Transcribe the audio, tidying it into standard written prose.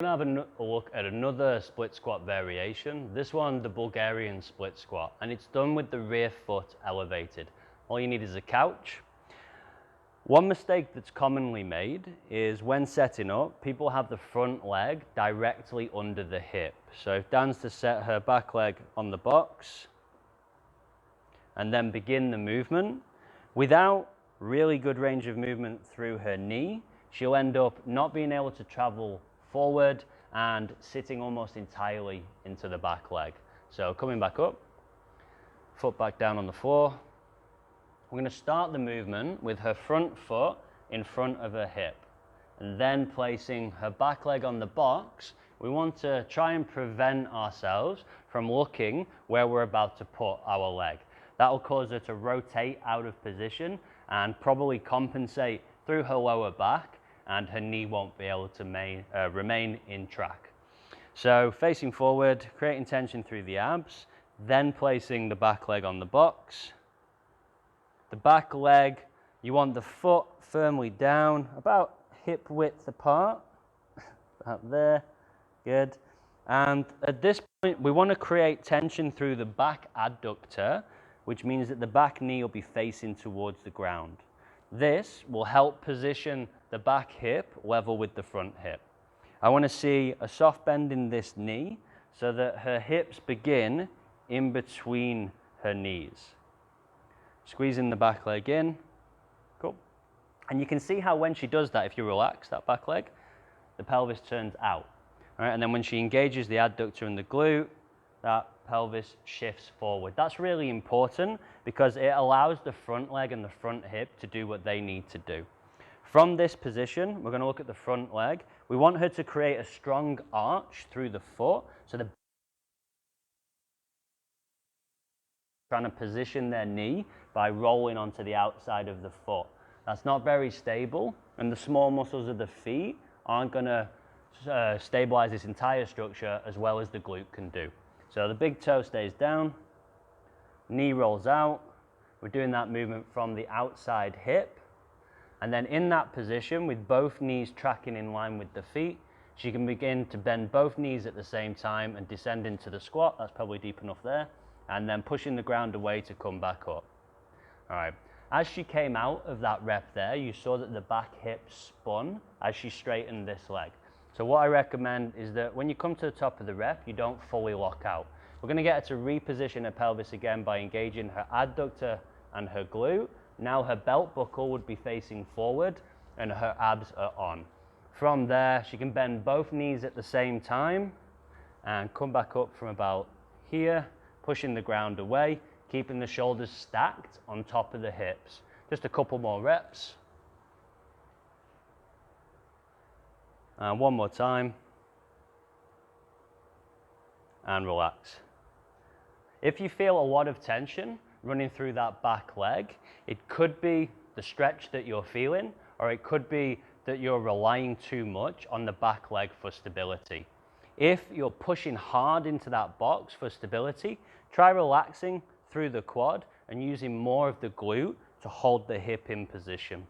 We're going to have a look at another split squat variation. This one, the Bulgarian split squat, and it's done with the rear foot elevated. All you need is a couch. One mistake that's commonly made is when setting up, people have the front leg directly under the hip. So if Dan's to set her back leg on the box and then begin the movement, without really good range of movement through her knee, she'll end up not being able to travel forward and sitting almost entirely into the back leg. So coming back up, foot back down on the floor. We're going to start the movement with her front foot in front of her hip and then placing her back leg on the box. We want to try and prevent ourselves from looking where we're about to put our leg. That will cause her to rotate out of position and probably compensate through her lower back, and her knee won't be able to remain in track. So facing forward, creating tension through the abs, then placing the back leg on the box. The back leg, you want the foot firmly down, about hip width apart, about there, good. And at this point, we want to create tension through the back adductor, which means that the back knee will be facing towards the ground. This will help position the back hip level with the front hip. I want to see a soft bend in this knee so that her hips begin in between her knees. Squeezing the back leg in, cool. And you can see how when she does that, if you relax that back leg, the pelvis turns out. All right, and then when she engages the adductor and the glute, that pelvis shifts forward. That's really important because it allows the front leg and the front hip to do what they need to do. From this position, we're going to look at the front leg. We want her to create a strong arch through the foot, so they're trying to position their knee by rolling onto the outside of the foot. That's not very stable, and the small muscles of the feet aren't going to stabilize this entire structure as well as the glute can do. So the big toe stays down, knee rolls out. We're doing that movement from the outside hip. And then in that position, with both knees tracking in line with the feet, she can begin to bend both knees at the same time and descend into the squat. That's probably deep enough there. And then pushing the ground away to come back up. All right. As she came out of that rep there, you saw that the back hip spun as she straightened this leg. So what I recommend is that when you come to the top of the rep, you don't fully lock out. We're going to get her to reposition her pelvis again by engaging her adductor and her glute. Now her belt buckle would be facing forward and her abs are on. From there, she can bend both knees at the same time and come back up from about here, pushing the ground away, keeping the shoulders stacked on top of the hips. Just a couple more reps. And one more time. And relax. If you feel a lot of tension running through that back leg, it could be the stretch that you're feeling, or it could be that you're relying too much on the back leg for stability. If you're pushing hard into that box for stability, try relaxing through the quad and using more of the glute to hold the hip in position.